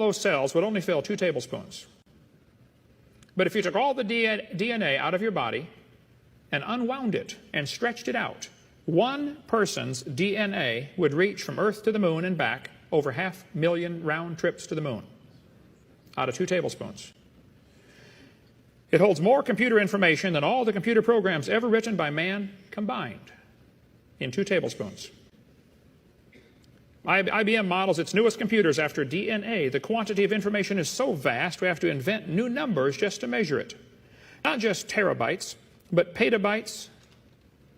those cells would only fill 2 tablespoons. But if you took all the DNA out of your body and unwound it and stretched it out, one person's DNA would reach from Earth to the moon and back over 500,000 round trips to the moon out of 2 tablespoons. It holds more computer information than all the computer programs ever written by man combined in 2 tablespoons. IBM models its newest computers after DNA. The quantity of information is so vast we have to invent new numbers just to measure it. Not just terabytes, but petabytes,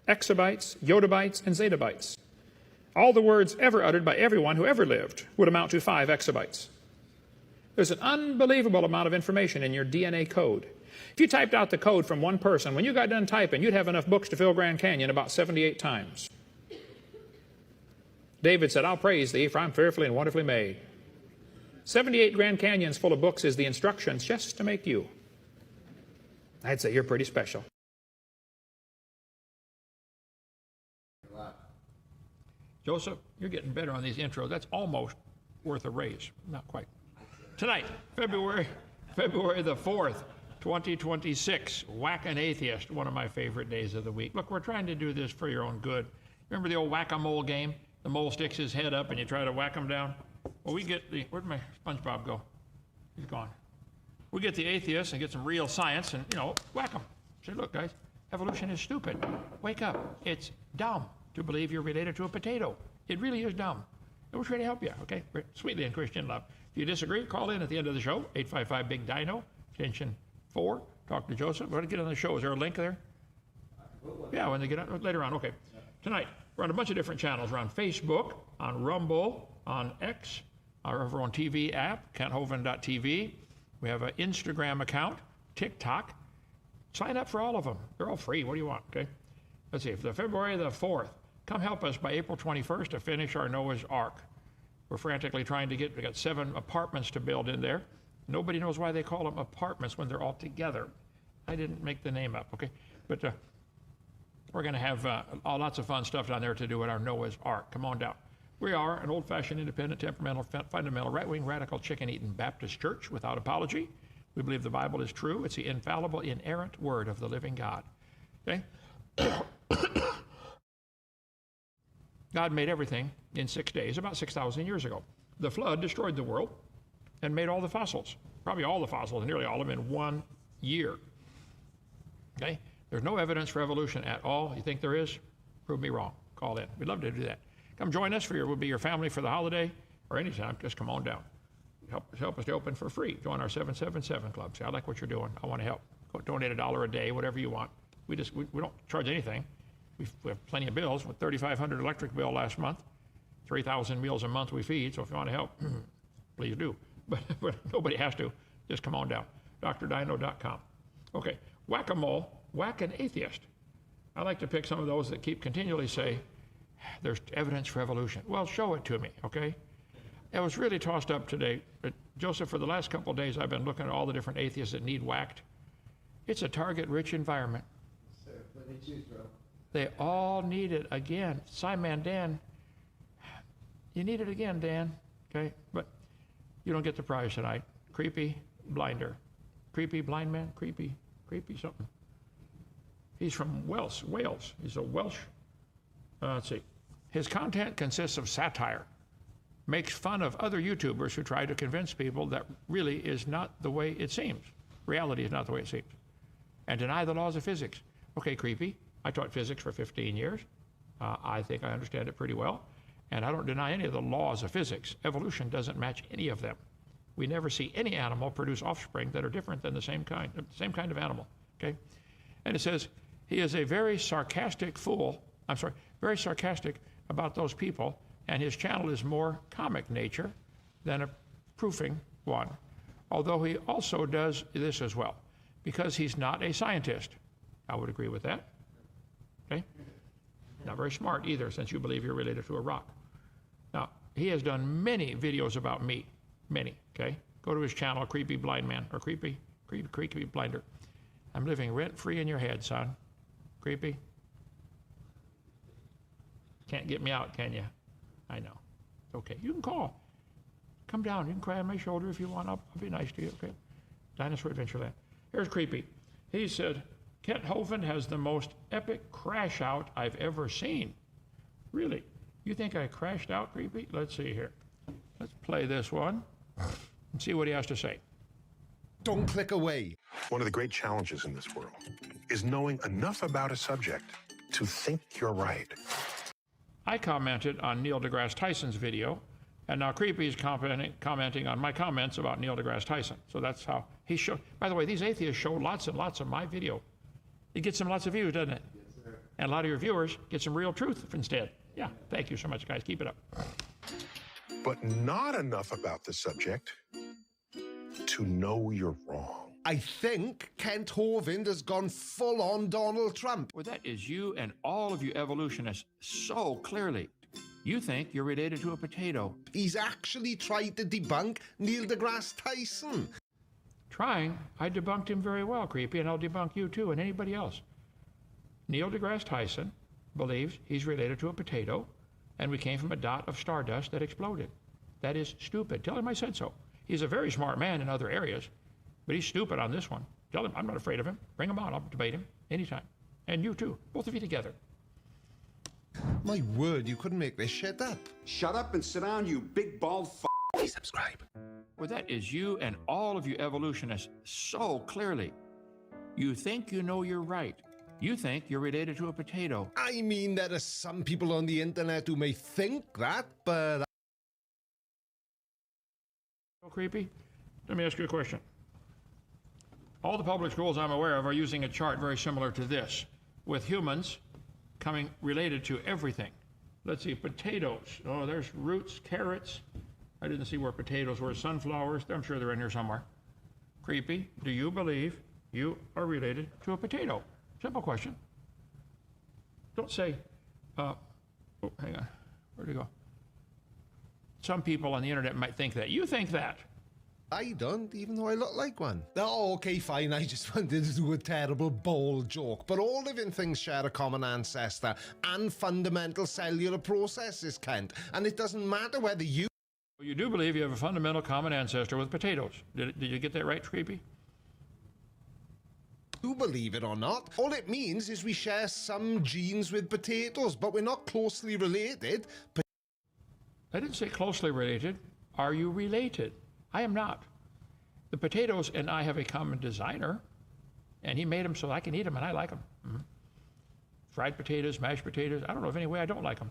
exabytes, yottabytes, and zettabytes. All the words ever uttered by everyone who ever lived would amount to 5 exabytes. There's an unbelievable amount of information in your DNA code. If you typed out the code from one person, when you got done typing, you'd have enough books to fill Grand Canyon about 78 times. David said, I'll praise thee, for I'm fearfully and wonderfully made. 78 Grand Canyons full of books is the instructions just to make you. I'd say you're pretty special. Joseph, you're getting better on these intros. That's almost worth a raise. Not quite. Tonight, February the 4th, 2026, Whack an Atheist, one of my favorite days of the week. Look, we're trying to do this for your own good. Remember the old whack-a-mole game? The mole sticks his head up and you try to whack him down? Well, we get the, where'd my SpongeBob go? He's gone. We get the atheists and get some real science and, whack them. Say, look, guys, evolution is stupid. Wake up. It's dumb to believe you're related to a potato. It really is dumb. And we're trying to help you, okay? Sweetly in Christian love. If you disagree, call in at the end of the show, 855-BIG-DINO, extension 4. Talk to Joseph. We're going to get on the show. Is there a link there? Yeah, when they get on, later on. Okay. Tonight, we're on a bunch of different channels. We're on Facebook, on Rumble, on X, our over on TV app, kenthovind.tv. We have an Instagram account, TikTok. Sign up for all of them. They're all free. What do you want, okay? Let's see, for February the 4th, come help us by April 21st to finish our Noah's Ark. We're frantically trying to we got 7 apartments to build in there. Nobody knows why they call them apartments when they're all together. I didn't make the name up, okay? But we're going to have lots of fun stuff down there to do at our Noah's Ark. Come on down. We are an old-fashioned, independent, temperamental, fundamental, right-wing, radical, chicken-eating Baptist church without apology. We believe the Bible is true. It's the infallible, inerrant word of the living God. Okay? God made everything in 6 days, about 6,000 years ago. The flood destroyed the world and made all the fossils, probably all the fossils, nearly all of them in 1 year. Okay? There's no evidence for evolution at all. You think there is? Prove me wrong. Call in. We'd love to do that. Come join us. We'll be your family for the holiday or anytime. Just come on down. Help us to open for free. Join our 777 club. Say, I like what you're doing. I want to help. Go donate $1 a day, whatever you want. We don't charge anything. We have plenty of bills. With $3,500 electric bill last month, 3,000 meals a month we feed. So if you want to help, please do. But nobody has to. Just come on down. drdino.com. Okay. Whack-a-mole. Whack an atheist. I like to pick some of those that keep continually say, there's evidence for evolution. Well, show it to me, okay? I was really tossed up today. Joseph, for the last couple of days, I've been looking at all the different atheists that need whacked. It's a target-rich environment. They all need it again. Simon, Dan, you need it again, Dan, okay? But you don't get the prize tonight. Creepy blinder. Creepy blind man? Creepy something. He's from Wales. He's a Welsh. Let's see. His content consists of satire, makes fun of other YouTubers who try to convince people that really is not the way it seems. Reality is not the way it seems. And deny the laws of physics. Okay, creepy. I taught physics for 15 years. I think I understand it pretty well. And I don't deny any of the laws of physics. Evolution doesn't match any of them. We never see any animal produce offspring that are different than the same kind of animal, okay? And it says, he is a very sarcastic very sarcastic about those people, and his channel is more comic nature than a proofing one, although he also does this as well, because he's not a scientist. I would agree with that, okay? Not very smart either, since you believe you're related to a rock. Now, he has done many videos about meat, many, okay? Go to his channel, Creepy Blind Man, or Creepy Blinder. I'm living rent-free in your head, son. Creepy. Can't get me out, can you? I know. Okay, you can call. Come down. You can cry on my shoulder if you want. I'll be nice to you, okay? Dinosaur Adventureland. Here's Creepy. He said, Kent Hovind has the most epic crash out I've ever seen. Really? You think I crashed out, Creepy? Let's see here. Let's play this one and see what he has to say. Don't click away. One of the great challenges in this world is knowing enough about a subject to think you're right. I commented on Neil deGrasse Tyson's video, and now Creepy is commenting on my comments about Neil deGrasse Tyson. So that's how he showed. By the way, these atheists show lots and lots of my video. It gets them lots of views, doesn't it? Yes, sir. And a lot of your viewers get some real truth instead. Yeah, thank you so much, guys. Keep it up. But not enough about the subject to know you're wrong. I think Kent Hovind has gone full on Donald Trump. Well, that is you and all of you evolutionists so clearly. You think you're related to a potato. He's actually tried to debunk Neil deGrasse Tyson. Trying? I debunked him very well, Creepy, and I'll debunk you too and anybody else. Neil deGrasse Tyson believes he's related to a potato, and we came from a dot of stardust that exploded. That is stupid. Tell him I said so. He's a very smart man in other areas, but he's stupid on this one. Tell him I'm not afraid of him. Bring him on. I'll debate him anytime. And you too. Both of you together. My word, you couldn't make this shit up. Shut up and sit down, you big bald f***. Please subscribe. Well, that is you and all of you evolutionists so clearly. You think you know you're right. You think you're related to a potato. I mean, there are some people on the internet who may think that, but... Creepy? Let me ask you a question. All the public schools I'm aware of are using a chart very similar to this, with humans coming related to everything. Let's see, potatoes. Oh, there's roots, carrots. I didn't see where potatoes were. Sunflowers. I'm sure they're in here somewhere. Creepy, do you believe you are related to a potato? Simple question. Don't say, oh, hang on. Where'd it go? Some people on the internet might think that. You think that. I don't, even though I look like one. Oh, okay, fine, I just wanted to do a terrible bold joke. But all living things share a common ancestor and fundamental cellular processes, Kent. And it doesn't matter whether you... You do believe you have a fundamental common ancestor with potatoes. Did you get that right, Creepy? You believe it or not. All it means is we share some genes with potatoes, but we're not closely related. I didn't say closely related. Are you related? I am not. The potatoes and I have a common designer, and he made them so I can eat them, and I like them. Mm-hmm. Fried potatoes, mashed potatoes. I don't know of any way I don't like them.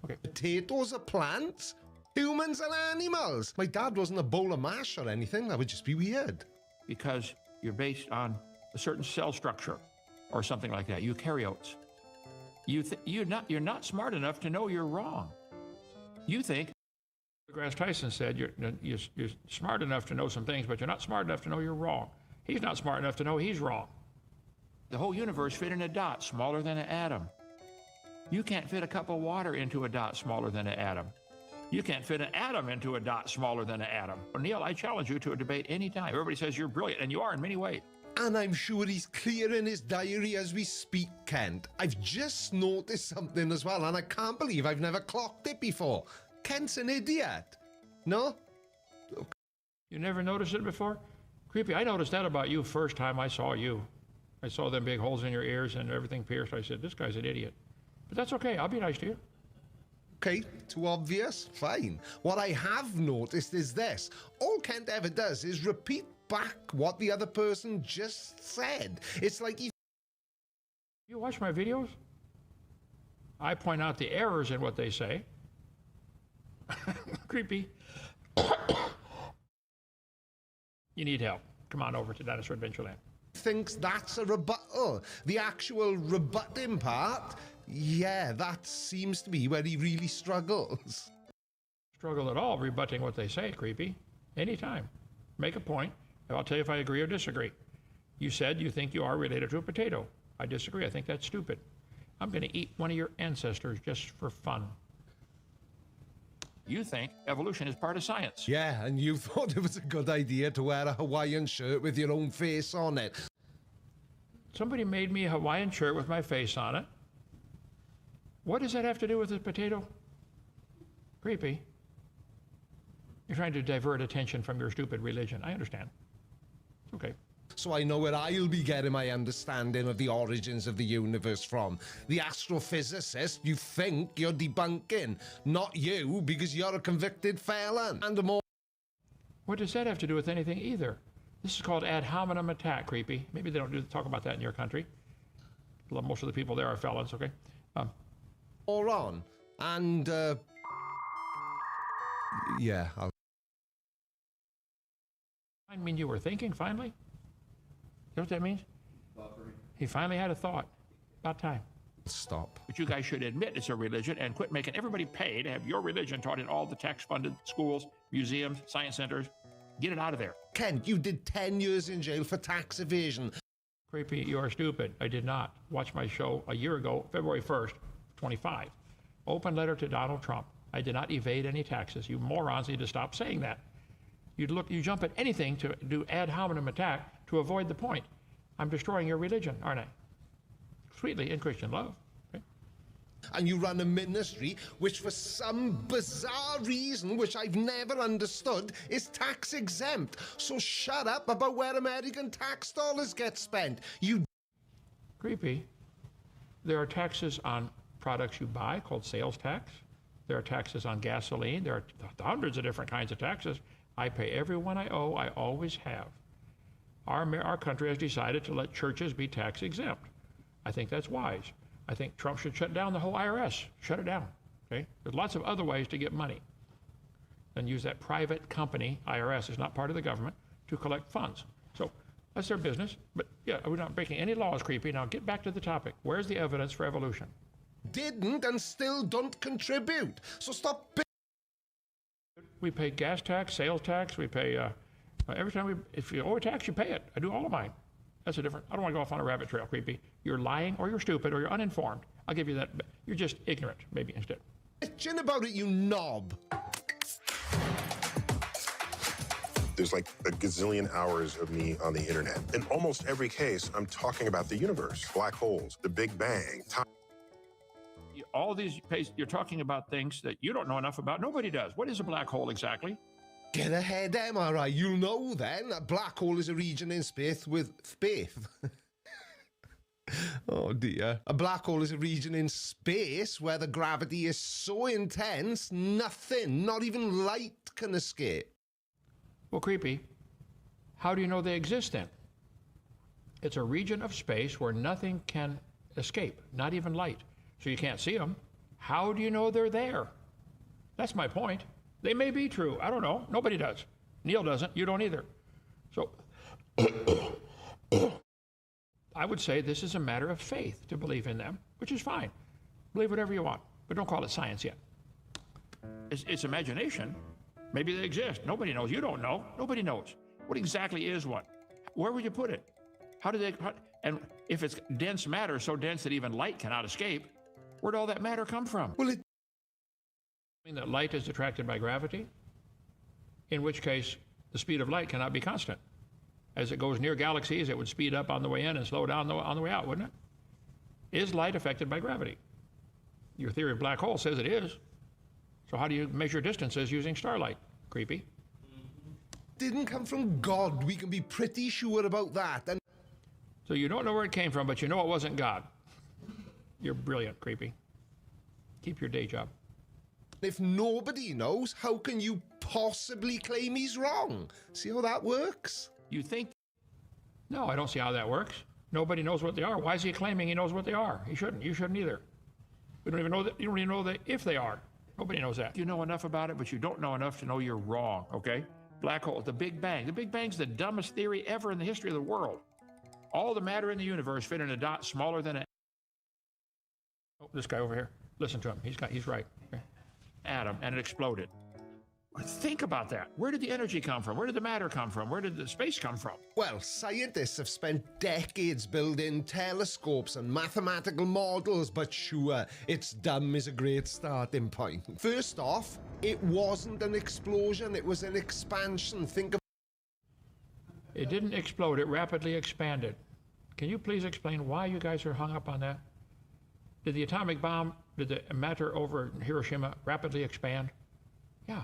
Okay. Potatoes are plants? Humans and animals. My dad wasn't a bowl of mash or anything. That would just be weird. Because you're based on a certain cell structure or something like that. Eukaryotes. You're not smart enough to know you're wrong. You think, deGrasse Tyson said, you're smart enough to know some things, but you're not smart enough to know you're wrong. He's not smart enough to know he's wrong. The whole universe fit in a dot smaller than an atom. You can't fit a cup of water into a dot smaller than an atom. You can't fit an atom into a dot smaller than an atom. Well, Neil, I challenge you to a debate anytime. Everybody says you're brilliant, and you are in many ways. And I'm sure he's clearing his diary as we speak, Kent. I've just noticed something as well, and I can't believe I've never clocked it before. Kent's an idiot. No? You never noticed it before? Creepy, I noticed that about you first time I saw you. I saw them big holes in your ears and everything pierced. I said, this guy's an idiot. But that's okay. I'll be nice to you. Okay, too obvious? Fine. What I have noticed is this. All Kent ever does is repeat back what the other person just said. It's like he... You watch my videos? I point out the errors in what they say. Creepy. You need help. Come on over to Dinosaur Adventureland. Thinks that's a rebuttal. The actual rebutting part, yeah, that seems to be where he really struggles. Struggle at all rebutting what they say, Creepy. Anytime. Make a point, and I'll tell you if I agree or disagree. You said you think you are related to a potato. I disagree. I think that's stupid. I'm going to eat one of your ancestors just for fun. You think evolution is part of science. Yeah, and you thought it was a good idea to wear a Hawaiian shirt with your own face on it. Somebody made me a Hawaiian shirt with my face on it. What does that have to do with the potato? Creepy. You're trying to divert attention from your stupid religion. I understand. It's okay. So I know where I'll be getting my understanding of the origins of the universe from. The astrophysicist you think you're debunking, not you, because you're a convicted felon. And a more... What does that have to do with anything either? This is called ad hominem attack, creepy. Maybe they don't talk about that in your country. Most of the people there are felons, okay? Moron. And, yeah, I'll... I mean, you were thinking, finally? You know what that means? He finally had a thought. About time. Stop. But you guys should admit it's a religion and quit making everybody pay to have your religion taught in all the tax-funded schools, museums, science centers. Get it out of there. Kent, you did 10 years in jail for tax evasion. Creepy, you are stupid. I did not. Watch my show a year ago, February 1st, 25. Open letter to Donald Trump. I did not evade any taxes. You morons need to stop saying that. You jump at anything to do ad hominem attack to avoid the point. I'm destroying your religion, aren't I? Sweetly in Christian love. Okay? And you run a ministry which, for some bizarre reason which I've never understood, is tax exempt. So shut up about where American tax dollars get spent. You... Creepy. There are taxes on products you buy called sales tax. There are taxes on gasoline. There are hundreds of different kinds of taxes. I pay every one I owe. I always have. Our country has decided to let churches be tax exempt. I think that's wise. I think Trump should shut down the whole IRS. Shut it down. Okay? There's lots of other ways to get money than use that private company, IRS is not part of the government, to collect funds. So that's their business. But yeah, we're not breaking any laws, creepy. Now get back to the topic. Where's the evidence for evolution? didn't and still don't contribute. So stop... We pay gas tax, sales tax, we pay, every time if you owe a tax, you pay it. I do all of mine. That's a different, I don't want to go off on a rabbit trail, creepy. You're lying, or you're stupid, or you're uninformed. I'll give you that. You're just ignorant, maybe, instead. Bitching about it, you knob. There's like a gazillion hours of me on the internet. In almost every case, I'm talking about the universe, black holes, the Big Bang, time. All these, you're talking about things that you don't know enough about. Nobody does. What is a black hole exactly? Get ahead, MRI. You'll know then. A black hole is a region in space with space. Oh dear. A black hole is a region in space where the gravity is so intense, nothing, not even light, can escape. Well, creepy. How do you know they exist then? It's a region of space where nothing can escape, not even light. So you can't see them. How do you know they're there? That's my point. They may be true. I don't know. Nobody does. Neil doesn't. You don't either. So I would say this is a matter of faith to believe in them, which is fine. Believe whatever you want, but don't call it science yet. It's imagination. Maybe they exist. Nobody knows. You don't know. Nobody knows. What exactly is one? Where would you put it? How do they... and if it's dense matter, so dense that even light cannot escape, where'd all that matter come from? Well, it... that light is attracted by gravity, in which case the speed of light cannot be constant. As it goes near galaxies, it would speed up on the way in and slow down on the way out, wouldn't it? Is light affected by gravity? Your theory of black holes says it is. So how do you measure distances using starlight? Creepy. Didn't come from God. We can be pretty sure about that. And so you don't know where it came from, but you know it wasn't God. You're brilliant, creepy. Keep your day job. if nobody knows, how can you possibly claim he's wrong? See how that works? You think? No, I don't see how that works. Nobody knows what they are. Why is he claiming he knows what they are? He shouldn't. You shouldn't either. We don't even know that. You don't even know that if they are. Nobody knows that. You know enough about it, but you don't know enough to know you're wrong, okay? Black hole, the Big Bang. The Big Bang's the dumbest theory ever in the history of the world. All the matter in the universe fit in a dot smaller than a... Oh, this guy over here. Listen to him. He's right. Okay. Atom, and it exploded. Think about that. Where did the energy come from? Where did the matter come from? Where did the space come from? Well, scientists have spent decades building telescopes and mathematical models, but sure, it's dumb is a great starting point. First off, it wasn't an explosion, it was an expansion. Think of... It didn't explode, it rapidly expanded. Can you please explain why you guys are hung up on that? Did the atomic bomb, did the matter over Hiroshima rapidly expand? Yeah.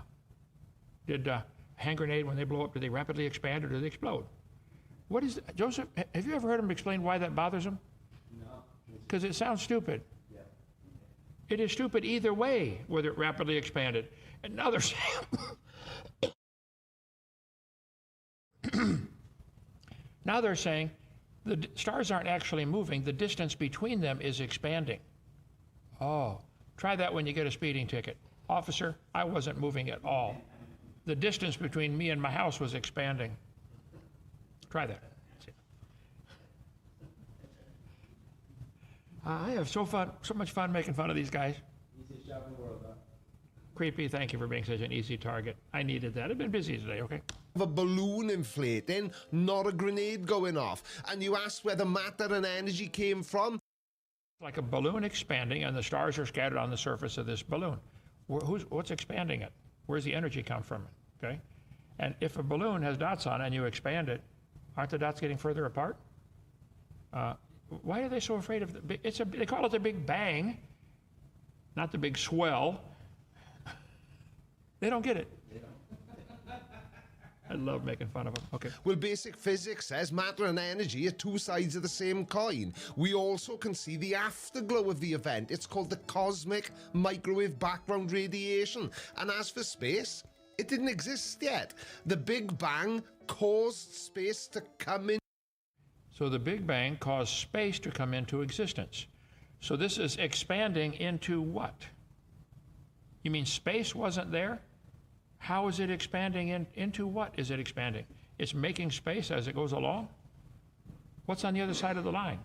Did hand grenade, when they blow up, do they rapidly expand or do they explode? What is, Joseph, have you ever heard him explain why that bothers him? No. Because it sounds stupid. Yeah. It is stupid either way, whether it rapidly expanded. And now they're saying, now they're saying the stars aren't actually moving, the distance between them is expanding. Oh, try that when you get a speeding ticket. Officer, I wasn't moving at all. The distance between me and my house was expanding. Try that. I have so much fun making fun of these guys. Easiest job in the world, huh? Creepy, thank you for being such an easy target. I needed that. I've been busy today, okay? A balloon inflating, not a grenade going off. And you ask where the matter and energy came from. Like a balloon expanding, and the stars are scattered on the surface of this balloon. What's expanding it? Where's the energy come from? Okay? And if a balloon has dots on it and you expand it, aren't the dots getting further apart? Why are they so afraid of they call it the Big Bang, not the big swell. They don't get it. I love making fun of them. Okay. Well, basic physics says matter and energy are two sides of the same coin. We also can see the afterglow of the event. It's called the cosmic microwave background radiation. And as for space, it didn't exist yet. The Big Bang caused space to come in. So the Big Bang caused space to come into existence. So this is expanding into what? You mean space wasn't there? How is it expanding into what is it expanding? It's making space as it goes along? What's on the other side of the line?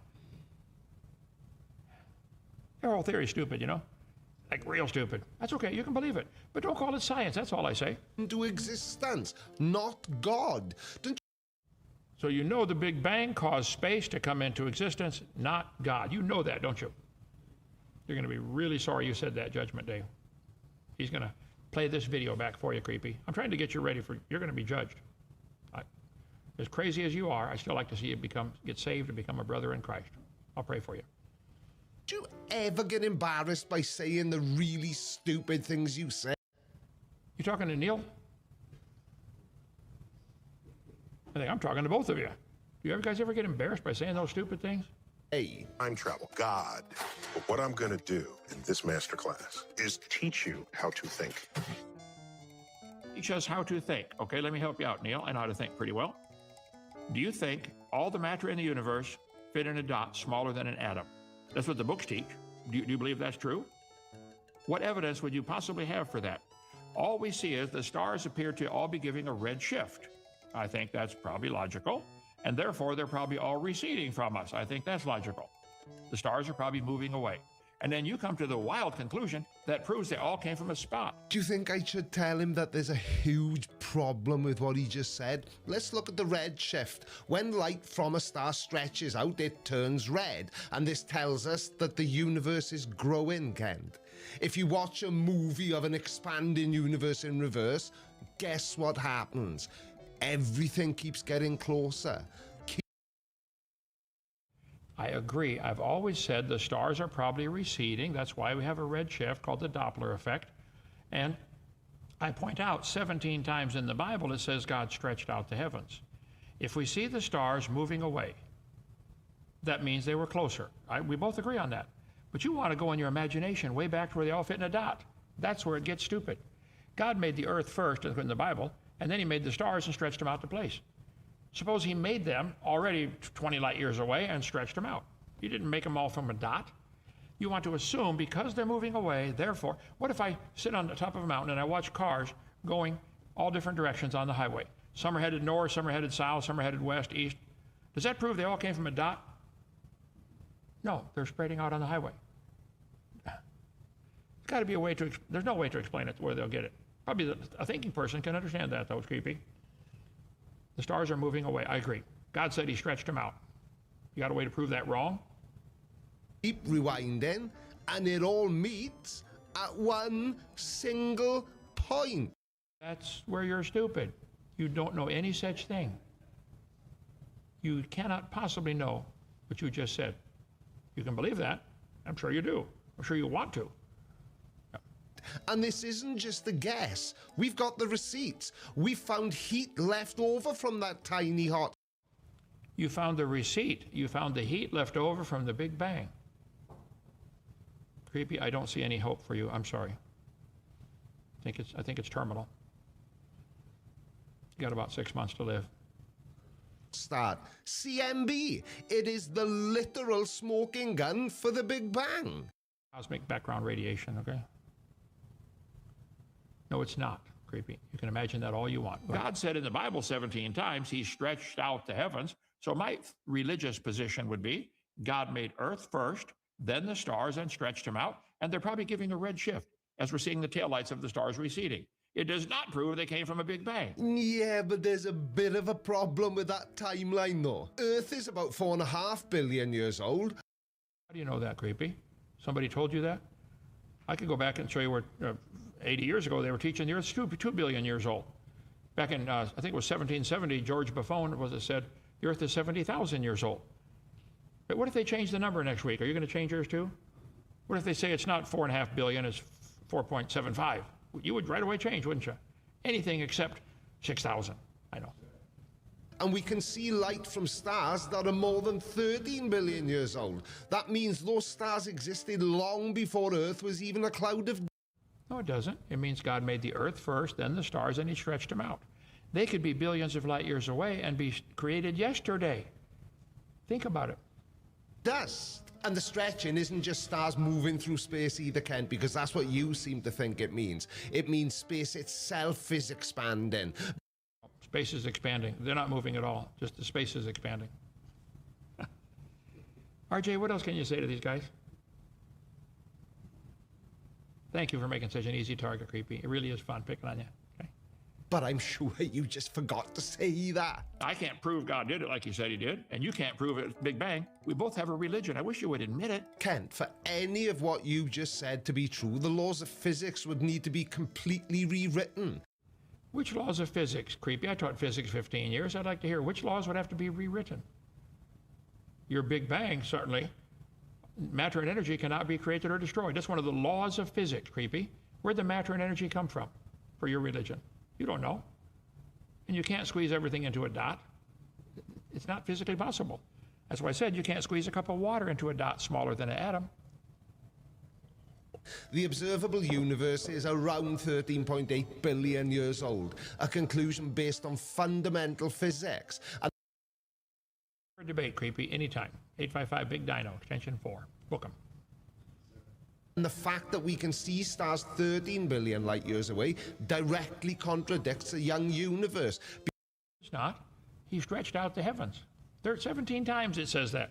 Their whole theory's stupid, you know? Like real stupid. That's okay, you can believe it. But don't call it science, that's all I say. Into existence, not God. Don't So you know the Big Bang caused space to come into existence, not God. You know that, don't you? You're going to be really sorry you said that, Judgment Day. He's going to play this video back for you, creepy. I'm trying to get you ready for, you're going to be judged. As crazy as you are, I still like to see you get saved and become a brother in Christ. I'll pray for you. you ever get embarrassed by saying the really stupid things you say? You talking to Neil? I think I'm talking to both of you. Do you guys ever get embarrassed by saying those stupid things? Hey. Time travel, God. But what I'm going to do in this masterclass is teach you how to think. Teach us how to think. Okay, let me help you out, Neil. I know how to think pretty well. Do you think all the matter in the universe fit in a dot smaller than an atom? That's what the books teach. Do you believe that's true? What evidence would you possibly have for that? All we see is the stars appear to all be giving a red shift. I think that's probably logical, and therefore they're probably all receding from us. I think that's logical. The stars are probably moving away. And then you come to the wild conclusion that proves they all came from a spot. Do you think I should tell him that there's a huge problem with what he just said? Let's look at the red shift. When light from a star stretches out, it turns red. And this tells us that the universe is growing, Kent. If you watch a movie of an expanding universe in reverse, guess what happens? Everything keeps getting closer. I agree. I've always said the stars are probably receding. That's why we have a red shift called the Doppler effect. And I point out 17 times in the Bible it says God stretched out the heavens. If we see the stars moving away, that means they were closer. We both agree on that. But you want to go in your imagination way back to where they all fit in a dot. That's where it gets stupid. God made the earth first in the Bible, and then he made the stars and stretched them out to place. Suppose he made them already 20 light years away and stretched them out. He didn't make them all from a dot. You want to assume because they're moving away, therefore, what if I sit on the top of a mountain and I watch cars going all different directions on the highway? Some are headed north, some are headed south, some are headed west, east. Does that prove they all came from a dot? No, they're spreading out on the highway. There's got to be a way to, there's no way to explain it where they'll get it. Probably a thinking person can understand that, though. It's creepy. The stars are moving away. I agree. God said he stretched them out. You got a way to prove that wrong? Keep rewinding, and it all meets at one single point. That's where you're stupid. You don't know any such thing. You cannot possibly know what you just said. You can believe that. I'm sure you do. I'm sure you want to. And this isn't just a guess. We've got the receipts. We found heat left over from that tiny hot. You found the receipt. You found the heat left over from the Big Bang. Creepy, I don't see any hope for you. I'm sorry. I think it's terminal. You got about 6 months to live. Start. CMB. It is the literal smoking gun for the Big Bang. Cosmic background radiation, okay? No, it's not, creepy. You can imagine that all you want. God said in the Bible 17 times, he stretched out the heavens. So my religious position would be, God made earth first, then the stars, and stretched them out. And they're probably giving a red shift as we're seeing the taillights of the stars receding. It does not prove they came from a Big Bang. Yeah, but there's a bit of a problem with that timeline, though. Earth is about 4.5 billion years old. How do you know that, creepy? Somebody told you that? I could go back and show you where 80 years ago they were teaching the Earth's 2 billion years old. Back in, I think it was 1770, George Buffon said, the Earth is 70,000 years old. But what if they change the number next week? Are you going to change yours too? What if they say it's not 4.5 billion, it's 4.75? You would right away change, wouldn't you? Anything except 6,000, I know. And we can see light from stars that are more than 13 billion years old. That means those stars existed long before Earth was even a cloud of... No, it doesn't. It means God made the Earth first, then the stars, and he stretched them out. They could be billions of light years away and be created yesterday. Think about it. Dust. And the stretching isn't just stars moving through space either, Kent, because that's what you seem to think it means. It means space itself is expanding. Space is expanding. They're not moving at all. Just the space is expanding. RJ, what else can you say to these guys? Thank you for making such an easy target, creepy. It really is fun picking on you. Okay? But I'm sure you just forgot to say that. I can't prove God did it like you said he did, and you can't prove it Big Bang. We both have a religion. I wish you would admit it. Kent, for any of what you just said to be true, the laws of physics would need to be completely rewritten. Which laws of physics, creepy? I taught physics 15 years. I'd like to hear which laws would have to be rewritten. Your Big Bang, certainly. Matter and energy cannot be created or destroyed. That's one of the laws of physics, creepy. Where'd the matter and energy come from for your religion? You don't know. And you can't squeeze everything into a dot. It's not physically possible. That's why I said you can't squeeze a cup of water into a dot smaller than an atom. The observable universe is around 13.8 billion years old, a conclusion based on fundamental physics. And For debate, creepy, anytime. 855 Big Dino, extension 4. Book 'em. the fact that we can see stars 13 billion light years away directly contradicts a young universe. It's not. He stretched out the heavens. 17 times it says that.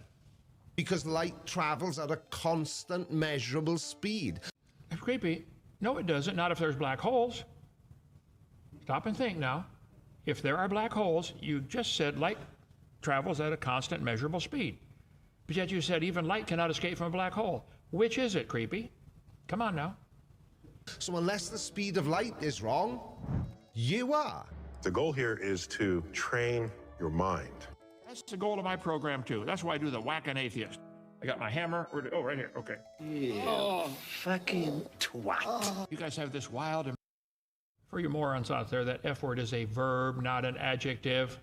Because light travels at a constant measurable speed. It's creepy. No, it doesn't. Not if there's black holes. Stop and think now. If there are black holes, you just said light travels at a constant measurable speed. But yet you said even light cannot escape from a black hole. Which is it, creepy? Come on now. So unless the speed of light is wrong, you are. The goal here is to train your mind. That's the goal of my program, too. That's why I do the Whack an Atheist. I got my hammer. Oh, right here. Okay. Fucking twat. You guys have this wild... For you morons out there, that F word is a verb, not an adjective.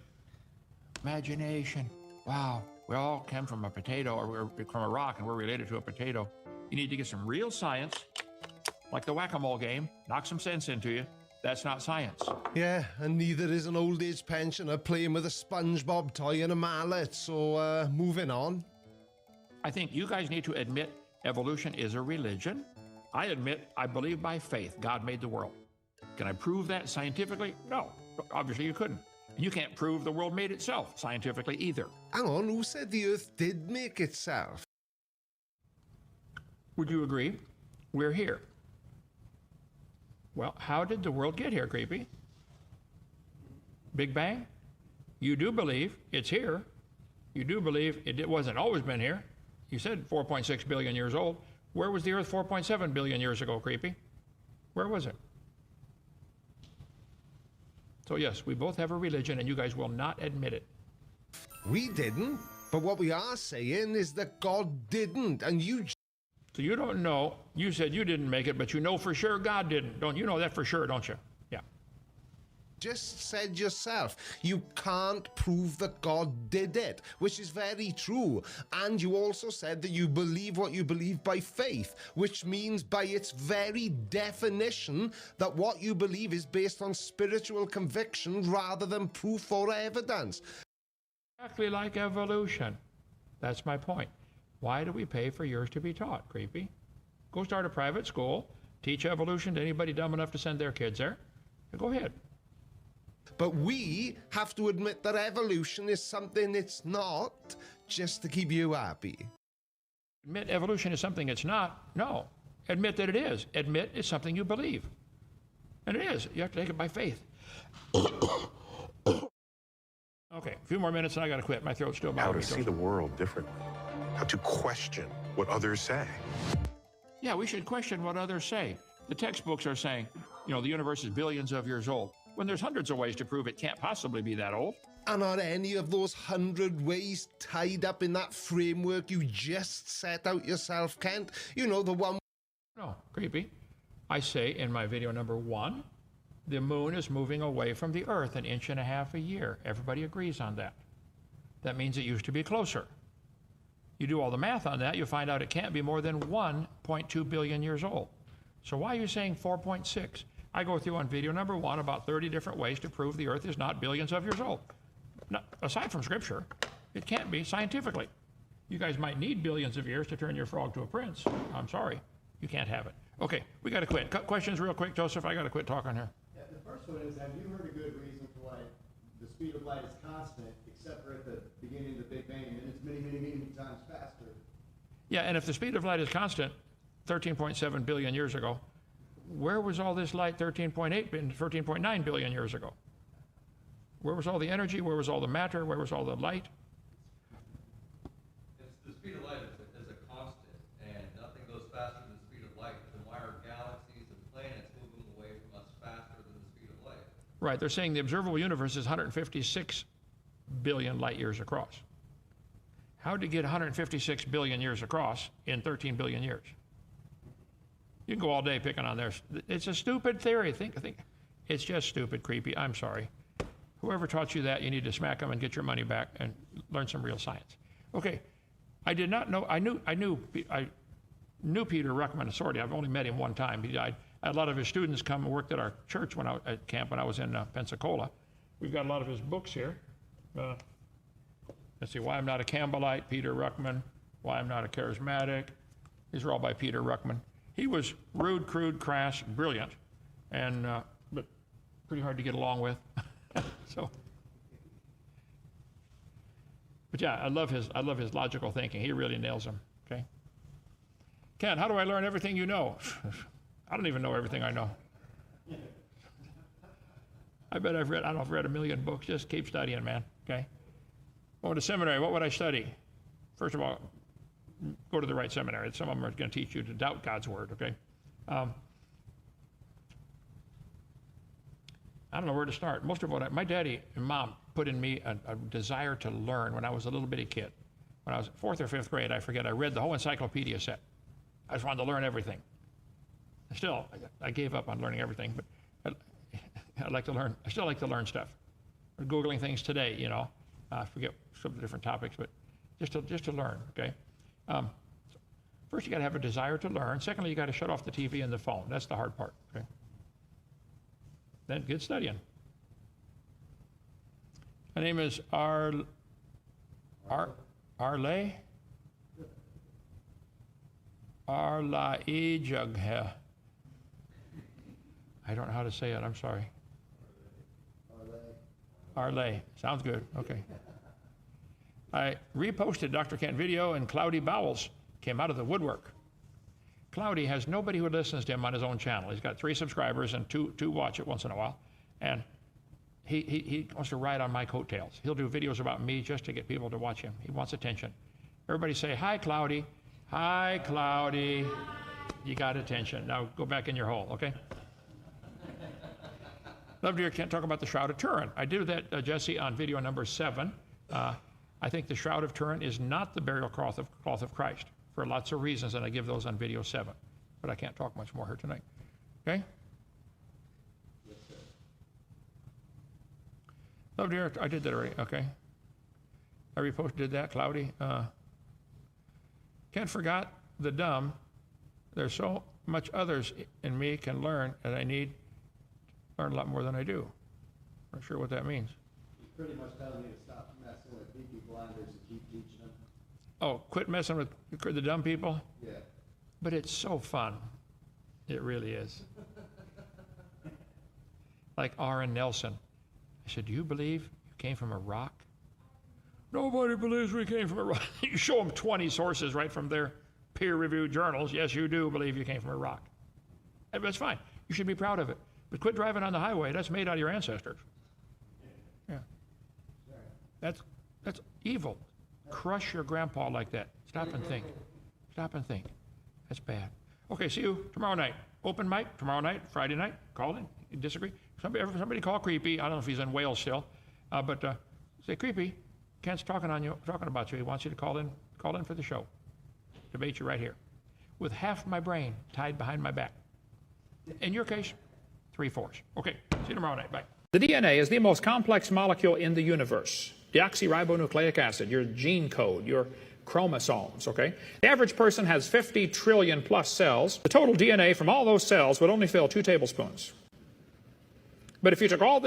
Imagination. Wow. We all came from a potato, or we're from a rock, and we're related to a potato. You need to get some real science, like the whack-a-mole game, knock some sense into you. That's not science. Yeah, and neither is an old age pensioner playing with a SpongeBob toy and a mallet, so moving on. I think you guys need to admit evolution is a religion. I admit I believe by faith God made the world. Can I prove that scientifically? No, obviously you couldn't. And you can't prove the world made itself scientifically either. Hang on, who said the Earth did make itself? Would you agree? We're here. Well, how did the world get here, creepy? Big Bang? You do believe it's here. You do believe it wasn't always been here. You said 4.6 billion years old. Where was the Earth 4.7 billion years ago, creepy? Where was it? So yes, we both have a religion, and you guys will not admit it. We didn't. But what we are saying is that God didn't, and you... So you don't know. You said you didn't make it, but you know for sure God didn't. Don't you know that for sure, don't you? Yeah. Just said yourself, you can't prove that God did it, which is very true. And you also said that you believe what you believe by faith, which means by its very definition that what you believe is based on spiritual conviction rather than proof or evidence. Exactly like evolution. That's my point. Why do we pay for yours to be taught, creepy? Go start a private school, teach evolution to anybody dumb enough to send their kids there. Go ahead. But we have to admit that evolution is something it's not, just to keep you happy. Admit evolution is something it's not? No. Admit that it is. Admit it's something you believe. And it is. You have to take it by faith. Okay, a few more minutes and I got to quit. My throat's still How bothering to me. see the world differently. How to question what others say. Yeah, we should question what others say. The textbooks are saying, you know, the universe is billions of years old, when there's hundreds of ways to prove it can't possibly be that old. And are any of those 100 ways tied up in that framework you just set out yourself, Kent? You know, the one... No, creepy. I say in my video number 1, the moon is moving away from the Earth 1.5 inches a year. Everybody agrees on that. That means it used to be closer. You do all the math on that, you'll find out it can't be more than 1.2 billion years old. So why are you saying 4.6? I go through on video number 1 about 30 different ways to prove the Earth is not billions of years old. Now, aside from Scripture, it can't be scientifically. You guys might need billions of years to turn your frog to a prince. I'm sorry, you can't have it. Okay, we got to quit. Questions real quick, Joseph. I got to quit talking here. Yeah, the first one is, have you heard a good reason for why the speed of light is constant, except for at the beginning of the Big Bang, and it's many, many, many times faster? Yeah, and if the speed of light is constant, 13.7 billion years ago, where was all this light 13.9 billion years ago? Where was all the energy? Where was all the matter? Where was all the light? The speed of light is a constant, and nothing goes faster than the speed of light. Then why are galaxies and planets moving away from us faster than the speed of light? Right, they're saying the observable universe is 156 billion light years across. How did you get 156 billion years across in 13 billion years? You can go all day picking on theirs. It's a stupid theory. Think. It's just stupid, creepy. I'm sorry. Whoever taught you that, you need to smack them and get your money back and learn some real science. Okay, I did not know. I knew Peter Ruckman, sort of. I've only met him one time. He died. I had a lot of his students come and worked at our church at camp when I was in Pensacola. We've got a lot of his books here. Let's see, Why I'm Not a Campbellite, Peter Ruckman. Why I'm Not a Charismatic. These are all by Peter Ruckman. He was rude, crude, crass, brilliant, and but pretty hard to get along with. So, but yeah, I love his logical thinking. He really nails them. Okay, Ken, how do I learn everything you know? I don't even know everything I know. I bet I've read 1 million books. Just keep studying, man. Okay. Going to seminary, what would I study? First of all, go to the right seminary. Some of them are going to teach you to doubt God's word, okay? I don't know where to start. Most of what my daddy and mom put in me a desire to learn when I was a little bitty kid. When I was 4th or 5th grade, I forget, I read the whole encyclopedia set. I just wanted to learn everything. Still, I gave up on learning everything, but I like to learn. I still like to learn stuff. I'm Googling things today, you know. I forget some different topics, but just to learn, okay? First, you got to have a desire to learn. Secondly, you got to shut off the TV and the phone. That's the hard part, okay? Then get studying. My name is Arle. Arlae Jughe. I don't know how to say it. I'm sorry. Arle. Sounds good. Okay. I reposted Dr. Kent video, and Cloudy Bowels came out of the woodwork. Cloudy has nobody who listens to him on his own channel. He's got 3 subscribers and two watch it once in a while. And he wants to ride on my coattails. He'll do videos about me just to get people to watch him. He wants attention. Everybody say, hi, Cloudy. Hi, Cloudy. You got attention. Now go back in your hole, okay? Love to hear Kent talk about the Shroud of Turin. I did that, Jesse, on video number 7. I think the Shroud of Turin is not the burial cloth of Christ. for lots of reasons, and I give those on video 7. But I can't talk much more here tonight. Okay? Oh dear, I did that already. Okay. I reposted, did that, Cloudy. Can't forget the dumb. There's so much others in me can learn, and I need to learn a lot more than I do. Not sure what that means. He's pretty much telling me to stop messing with Peaky Blinders and keep teaching them. Oh, quit messing with the dumb people? Yeah. But it's so fun. It really is. Like Aaron Nelson. I said, do you believe you came from a rock? Nobody believes we came from a rock. You show them 20 sources right from their peer-reviewed journals. Yes, you do believe you came from a rock. And that's fine. You should be proud of it. But quit driving on the highway. That's made out of your ancestors. Yeah. That's evil. Crush your grandpa like that. Stop and think. Stop and think. That's bad. Okay, see you tomorrow night. Open mic tomorrow night, Friday night. Call in. You disagree? Somebody call Creepy. I don't know if he's in Wales still, but say, Creepy, Kent's talking about you. He wants you to call in for the show. Debate you right here, with half my brain tied behind my back. In your case, 3/4. Okay, see you tomorrow night. Bye. The DNA is the most complex molecule in the universe. Deoxyribonucleic acid, your gene code, your chromosomes, okay? The average person has 50 trillion plus cells. The total DNA from all those cells would only fill 2 tablespoons. But if you took all the